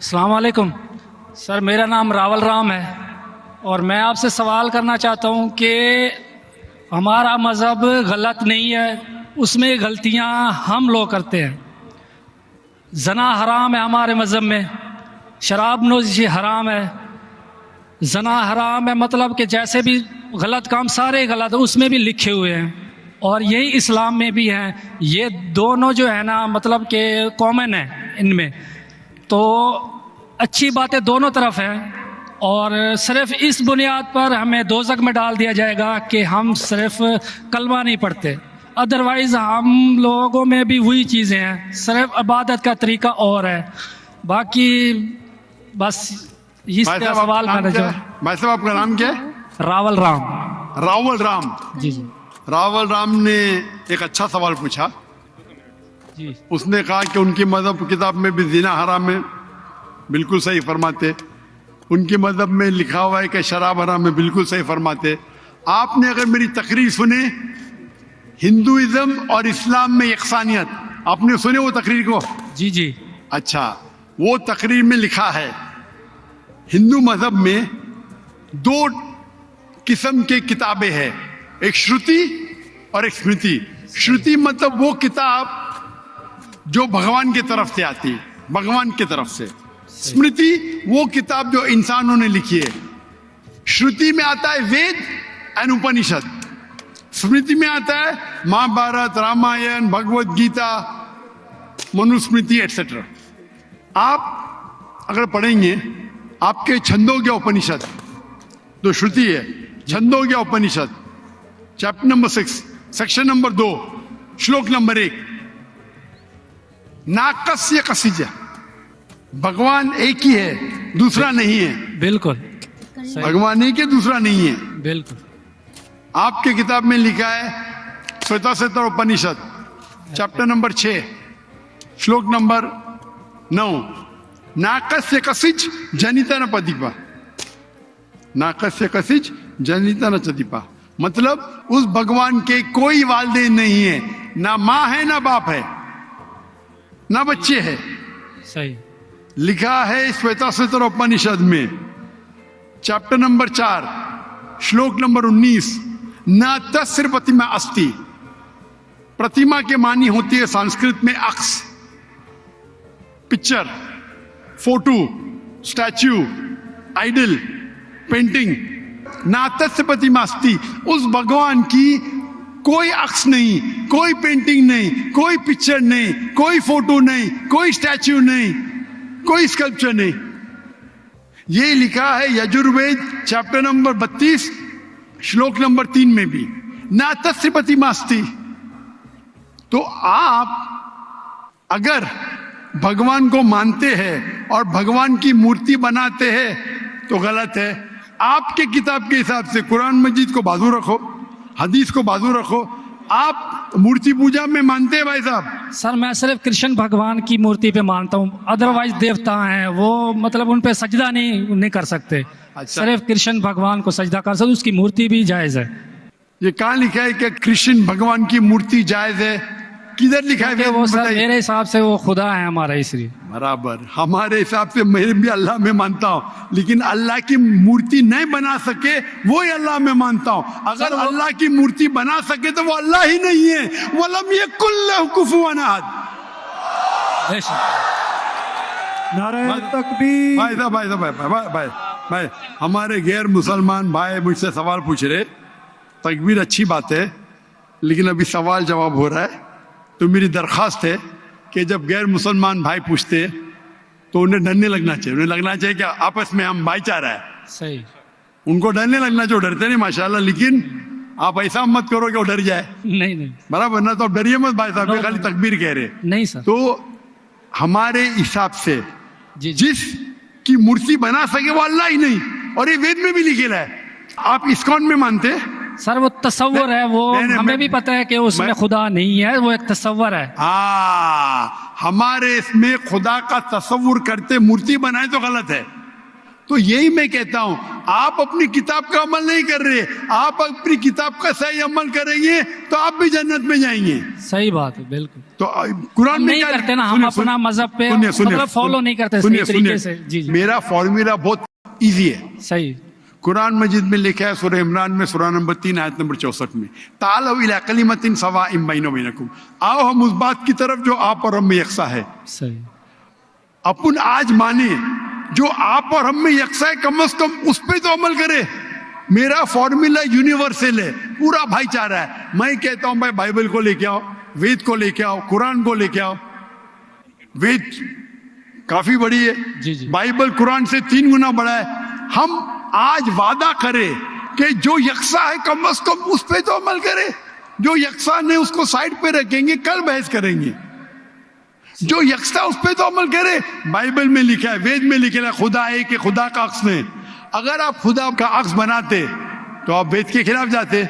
अस्सलाम वालेकुम सर, मेरा नाम रावल राम है और मैं आपसे सवाल करना चाहता हूँ कि हमारा मज़हब गलत नहीं है, उसमें गलतियाँ हम लोग करते हैं। जना हराम है हमारे मज़हब में, शराब नोशी हराम है, जना हराम है, मतलब कि जैसे भी गलत काम सारे गलत उसमें भी लिखे हुए हैं और यही इस्लाम में भी हैं। ये दोनों जो है ना मतलब कि कॉमन है इनमें, तो अच्छी बातें दोनों तरफ हैं और सिर्फ इस बुनियाद पर हमें दोज़ख में डाल दिया जाएगा कि हम सिर्फ कलमा नहीं पढ़ते। अदरवाइज़ हम लोगों में भी वही चीज़ें हैं, सिर्फ इबादत का तरीका और है। बाकी बस इसका सवाल मैंने जो भाई साहब आपका नाम क्या है? रावल राम। रावल राम जी जी रावल राम ने एक अच्छा सवाल पूछा। जी उसने कहा कि उनकी मजहब किताब में भी जिना हराम है, बिल्कुल सही फरमाते। उनकी मजहब में लिखा हुआ है कि शराब हराम है, बिल्कुल सही फरमाते। आपने अगर मेरी तकरीर सुने हिंदुइज्म और इस्लाम में यकसानियत, आपने सुने वो तकरीर को? जी जी अच्छा, वो तकरीर में लिखा है हिंदू मजहब में दो किस्म के किताबें हैं, एक श्रुति और एक स्मृति। श्रुति मतलब वो किताब जो भगवान की तरफ से आती है, भगवान की तरफ से। स्मृति वो किताब जो इंसानों ने लिखी है। श्रुति में आता है वेद एंड उपनिषद, स्मृति में आता है महाभारत, रामायण, भगवत गीता, मनुस्मृति एटसेट्रा। आप अगर पढ़ेंगे आपके छंदोग्य उपनिषद जो श्रुति है, छंदोग्य उपनिषद चैप्टर नंबर 6 सेक्शन नंबर 2 श्लोक नंबर 1, नाकस्य कसिज, भगवान एक ही है, दूसरा नहीं है। बिल्कुल भगवान एक है, दूसरा नहीं है। बिल्कुल आपके किताब में लिखा है श्वेताश्वेतर उपनिषद चैप्टर नंबर 6 श्लोक नंबर 9, नाकस्य कसिज जनिता न पतिपा, नाकस्य कसिज जनिता न चतिपा, मतलब उस भगवान के कोई वालिदैन नहीं है, ना माँ है ना बाप है ना बच्चे है। सही लिखा है श्वेताश्वेतर उपनिषद में चैप्टर नंबर 4 श्लोक नंबर 19, न तस्य प्रतिमा अस्ति, प्रतिमा के मानी होती है संस्कृत में अक्स, picture, photo, statue, idol, painting. ना तस्य प्रतिमा अस्ति, उस भगवान की कोई अक्स नहीं, कोई पेंटिंग नहीं, कोई पिक्चर नहीं, कोई फोटो नहीं, कोई स्टैच्यू नहीं, कोई स्कल्पचर नहीं। ये लिखा है यजुर्वेद चैप्टर नंबर 32 श्लोक नंबर 3 में भी, ना तस्य प्रतिमा अस्ति। तो आप अगर भगवान को मानते हैं और भगवान की मूर्ति बनाते हैं तो गलत है। आपके किताब के हिसाब से कुरान मजीद को बाजू रखो, हदीस को बाजू रखो। आप मूर्ति पूजा में मानते हैं भाई साहब? सर, मैं सिर्फ कृष्ण भगवान की मूर्ति पे मानता हूँ, अदरवाइज देवता हैं वो मतलब उन पे सजदा नहीं कर सकते। अच्छा। सिर्फ कृष्ण भगवान को सजदा कर सकते, उसकी मूर्ति भी जायज है। ये कहाँ लिखा है कि कृष्ण भगवान की मूर्ति जायज है? किधर लिखा है? वो सर बताइए। मेरे हिसाब से वो खुदा है हमारा, इसलिए। बराबर, हमारे हिसाब से मैं भी अल्लाह में मानता हूँ, लेकिन अल्लाह की मूर्ति नहीं बना सके वो ही अल्लाह में मानता हूँ। अगर अल्लाह की मूर्ति बना सके तो वो अल्लाह ही नहीं है। वलम यकुल लहु कुफुवन अहद। नारे तकबीर। भाई साहब भाई साहब भाई हमारे गैर मुसलमान भाई मुझसे सवाल पूछ रहे। तकबीर अच्छी बात है, लेकिन अभी सवाल जवाब हो रहा है। तो मेरी दरख्वास्त है कि जब गैर मुसलमान भाई पूछते तो उन्हें डरने लगना चाहिए। उन्हें लगना चाहिए कि आपस में हम भाईचारा है। सही। उनको डरने लगना चाहिए। डरते नहीं माशाल्लाह, लेकिन आप ऐसा मत करो कि वो डर जाए। नहीं नहीं बराबर ना? तो आप डरिए मत भाई साहब, ये खाली तकबीर कह रहे। नहीं सर। तो हमारे हिसाब से जी जी जिस की मूर्ति बना सके वो अल्लाह ही नहीं, और ये वेद में भी लिखेला है। आप इस्कॉन में मानते हैं? सर वो तसव्वुर है, वो हमें भी पता है कि उसमें खुदा नहीं है, वो एक तसव्वुर है। हमारे इसमें खुदा का तसव्वुर करते मूर्ति बनाए तो गलत है। तो यही मैं कहता हूं, आप अपनी किताब का अमल नहीं कर रहे, आप अपनी किताब का सही अमल करेंगे तो आप भी जन्नत में जाएंगे। सही बात है, बिल्कुल। तो कुरान हम में नहीं क्या करते ना, हम सुनिए, अपना मजहब पे सुनिए, मतलब फॉलो नहीं करते सही सुनिए, तरीके सुनिए। से। जी जी, मेरा फॉर्मूला बहुत इजी है। सही। कुरान मजीद में लिखा है सूरह इमरान में सूरह नंबर 3 आयत नंबर 64 में, तालौ इला कलिमतिन सवाइम बैना बैनकुम, आओ हम उस बात की तरफ जो आप और हम में यकसा है। सही। अपन आज माने जो आप और हम में यकसा है, कम से कम उस पे तो अमल करे। मेरा फॉर्मूला यूनिवर्सल है, पूरा भाईचारा है। मैं कहता हूं भाई बाइबल को लेके आओ, वेद को लेके आओ, कुरान को लेके आओ। वेद काफी बड़ी है, जी जी, बाइबल कुरान से 3 गुना बड़ा है। हम आज वादा करें कि जो यकसा है कम से कम उस पे तो अमल करे। जो यकसा नहीं उसको साइड पे रखेंगे, कल बहस करेंगे। जो यकसा उस पे तो अमल करे। बाइबल में लिखा है, वेद में लिखा है, खुदा है कि खुदा का अक्स नहीं। अगर आप खुदा का अक्स बनाते तो आप वेद के खिलाफ जाते।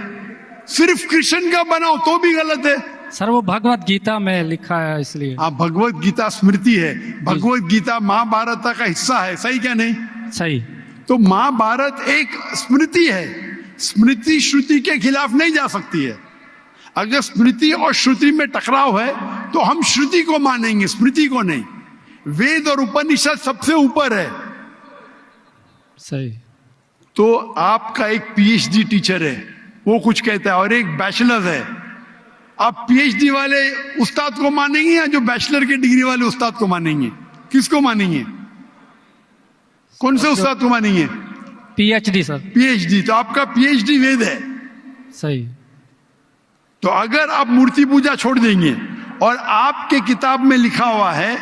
सिर्फ कृष्ण का बनाओ तो भी गलत है। सर वो भगवत गीता में लिखा है, इसलिए। आप भगवत गीता स्मृति है, भगवत गीता महाभारत का हिस्सा है, सही क्या नहीं? सही। तो महाभारत एक स्मृति है, स्मृति श्रुति के खिलाफ नहीं जा सकती है। अगर स्मृति और श्रुति में टकराव है तो हम श्रुति को मानेंगे, स्मृति को नहीं। वेद और उपनिषद सबसे ऊपर है। सही। तो आपका एक पीएचडी टीचर है, वो कुछ कहता है, और एक बैचलर है। आप पीएचडी वाले उस्ताद को मानेंगे या जो बैचलर की डिग्री वाले उस्ताद को मानेंगे? किसको मानेंगे? कौन से उस्ताद को मानेंगे? PhD sir. पीएचडी। तो आपका पीएचडी वेद है। सही। तो अगर आप मूर्ति पूजा छोड़ देंगे और आपके किताब में लिखा हुआ है,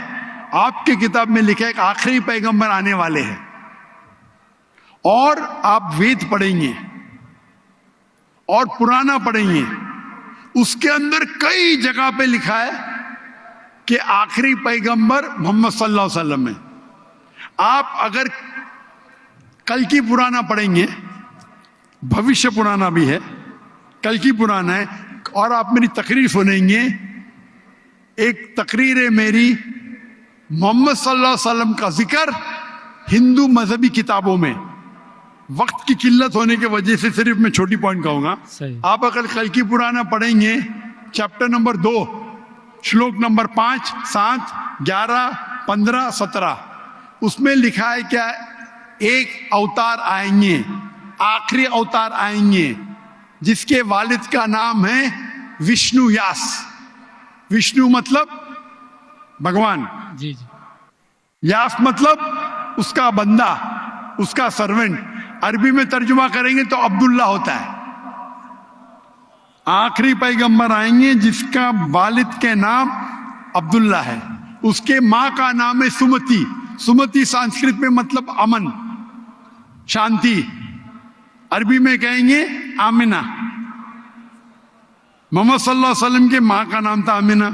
आपके किताब में लिखा है कि आखिरी पैगंबर आने वाले हैं, और आप वेद पढ़ेंगे और पुराना पढ़ेंगे, उसके अंदर कई जगह पे लिखा है कि आखिरी पैगंबर मोहम्मद सल्लल्लाहु अलैहि वसल्लम है। आप अगर कल की पुराना पढ़ेंगे, भविष्य पुराना भी है, कल की पुराना है, और आप मेरी तकरीर सुनेंगे। एक तकरीर है मेरी, मोहम्मद सल्लल्लाहु अलैहि वसल्लम का जिक्र हिंदू मजहबी किताबों में। वक्त की किल्लत होने की वजह से सिर्फ मैं छोटी पॉइंट कहूंगा। आप अगर कल की पुराना पढ़ेंगे, चैप्टर नंबर 2, श्लोक नंबर 5, 7, 11, 15, 17, उसमें लिखा है क्या? एक अवतार आएंगे, आखिरी अवतार आएंगे, जिसके वालिद का नाम है विष्णु व्यास। विष्णु मतलब भगवान, जी जी। व्यास मतलब उसका बंदा, उसका सर्वेंट। अरबी में तर्जुमा करेंगे तो अब्दुल्ला होता है। आखिरी पैगंबर आएंगे जिसका वालिद के नाम अब्दुल्ला है, उसके माँ का नाम है सुमति। सुमति संस्कृत में मतलब अमन, शांति। अरबी में कहेंगे आमिना। मोहम्मद सल्लल्लाहु अलैहि वसल्लम के माँ का नाम था आमिना।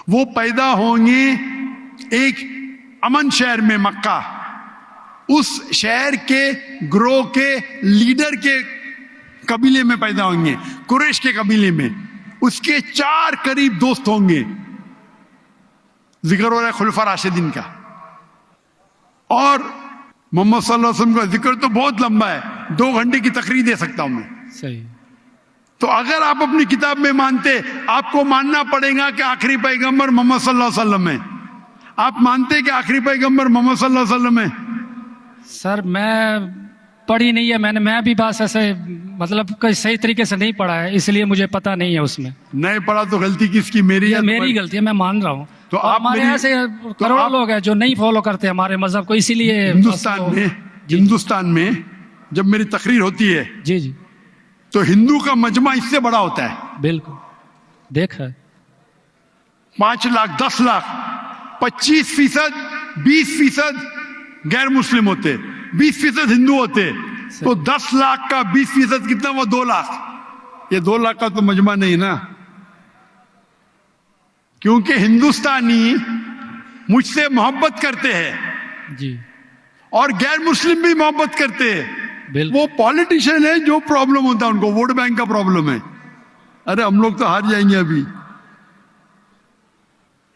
वो पैदा होंगे एक अमन शहर में, मक्का। उस शहर के ग्रोह के लीडर के कबीले में पैदा होंगे, कुरैश के कबीले में। उसके 4 करीब दोस्त होंगे। जिक्र हो रहा है खुलफा राशिदीन का। और मोहम्मद सल्लल्लाहु अलैहि वसल्लम का जिक्र तो बहुत लंबा है, 2 घंटे की तकरीर दे सकता हूं मैं। सही। तो अगर आप अपनी किताब में मानते, आपको मानना पड़ेगा कि आखिरी पैगंबर मोहम्मद सल्लल्लाहु अलैहि वसल्लम है। आप मानते कि आखिरी पैगंबर मोहम्मद सल्लल्लाहु अलैहि वसल्लम है? सर मैं पढ़ी नहीं है, मैं भी बस ऐसे मतलब कोई सही तरीके से नहीं पढ़ा है, इसलिए मुझे पता नहीं है उसमें। नहीं पढ़ा तो गलती किसकी? मेरी या मेरी गलती है, मैं मान रहा हूँ। तो और आप हमारे मेरी- ऐसे तो करोड़ों आप- लोग हैं जो नहीं फॉलो करते हमारे मजहब को, इसीलिए हिंदुस्तान में जब मेरी तकरीर होती है जी जी, तो हिंदू का मजमा इससे बड़ा होता है। बिल्कुल देखा है। 5 लाख, 10 लाख, 25%, 20% गैर मुस्लिम होते, 20% हिंदू होते। तो 10 लाख का 20% कितना हुआ? 2 लाख। ये 2 लाख का तो मजमा नहीं ना, क्योंकि हिंदुस्तानी मुझसे मोहब्बत करते हैं जी, और गैर मुस्लिम भी मोहब्बत करते हैं। बिल्कुल। वो पॉलिटिशियन है जो प्रॉब्लम होता है उनको, वोट बैंक का प्रॉब्लम है। अरे हम लोग तो हार जाएंगे अभी।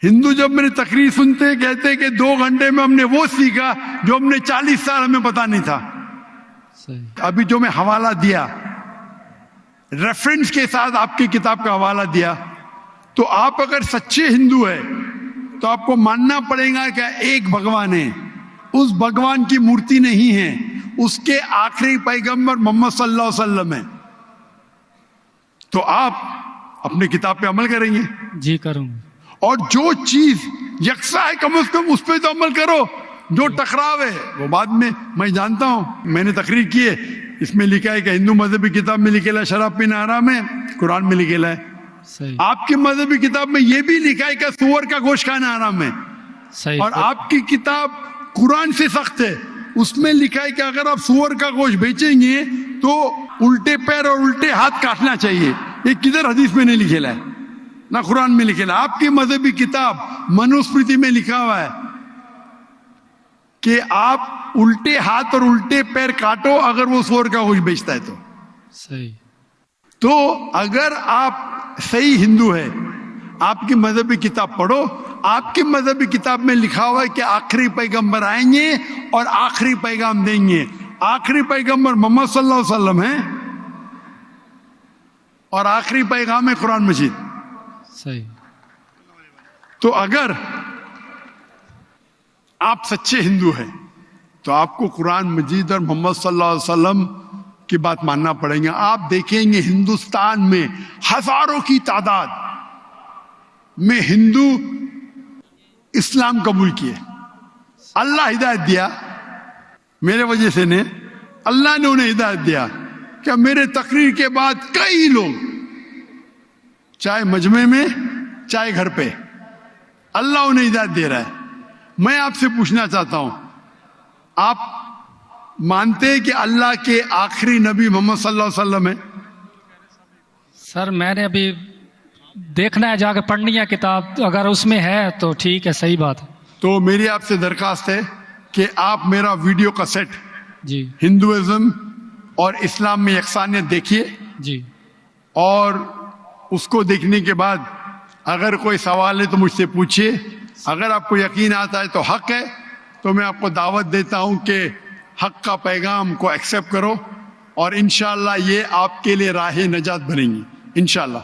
हिंदू जब मेरी तकरीर सुनते कहते कि 2 घंटे में हमने वो सीखा जो हमने 40 साल हमें पता नहीं था। सही। अभी जो मैं हवाला दिया, रेफरेंस के साथ आपकी किताब का हवाला दिया, तो आप अगर सच्चे हिंदू है तो आपको मानना पड़ेगा कि एक भगवान है, उस भगवान की मूर्ति नहीं है, उसके आखिरी पैगंबर मोहम्मद सल्लल्लाहु अलैहि वसल्लम है। तो आप अपनी किताब पे अमल करेंगे जी करूँगा। और जो चीज यकसा है कम से कम उस पर तो अमल करो। जो टकराव है वो बाद में, मैं जानता हूं, मैंने तकरीर की है, इसमें लिखा है कि हिंदू मजहबी किताब में लिखेला है शराब पीना हराम है, कुरान में लिखेला है। सही। आपकी मजहबी किताब में यह भी लिखा है कि सुअर का गोश्त खाना हराम है। सही। और आपकी किताब कुरान से सख्त है, उसमें लिखा है कि अगर आप सुअर का गोश्त बेचेंगे तो उल्टे पैर और उल्टे हाथ काटना चाहिए। ये किधर हदीस में नहीं लिखेला है, ना कुरान में लिखेला। आपकी मजहबी किताब मनुस्मृति में लिखा हुआ है कि आप उल्टे हाथ और उल्टे पैर काटो अगर वो सुअर का गोश्त बेचता है तो। सही। तो अगर आप सही हिंदू है, आपकी मजहबी किताब पढ़ो। आपकी मजहबी किताब में लिखा हुआ है कि आखिरी पैगंबर आएंगे और आखिरी पैगाम देंगे। आखिरी पैगंबर मोहम्मद सल्लल्लाहु अलैहि वसल्लम है और आखिरी पैगाम है कुरान मजीद। सही। तो अगर आप सच्चे हिंदू हैं तो आपको कुरान मजीद और मोहम्मद सल्लल्लाहु अलैहि वसल्लम की बात मानना पड़ेगा। आप देखेंगे हिंदुस्तान में हजारों की तादाद में हिंदू इस्लाम कबूल किए। अल्लाह हिदायत दिया, मेरे वजह से ने, अल्लाह ने उन्हें हिदायत दिया। क्या मेरे तकरीर के बाद कई लोग, चाहे मजमे में चाहे घर पे, अल्लाह उन्हें हिदायत दे रहा है। मैं आपसे पूछना चाहता हूं, आप मानते हैं कि अल्लाह के आखिरी नबी मोहम्मद सल्लल्लाहु अलैहि वसल्लम है? सर मैंने अभी देखना है, जाकर पढ़नी है किताब, तो अगर उसमें है तो ठीक है, सही बात है। तो मेरी आपसे दरखास्त है कि आप मेरा वीडियो कैसेट जी। हिंदुइज्म और इस्लाम में यकसानियत देखिए जी। और उसको देखने के बाद अगर कोई सवाल है तो मुझसे पूछिए। अगर आपको यकीन आता है तो हक है, तो मैं आपको दावत देता हूं कि हक का पैगाम को एक्सेप्ट करो और इंशाअल्लाह ये आपके लिए राह नजात बनेंगी इंशाअल्लाह।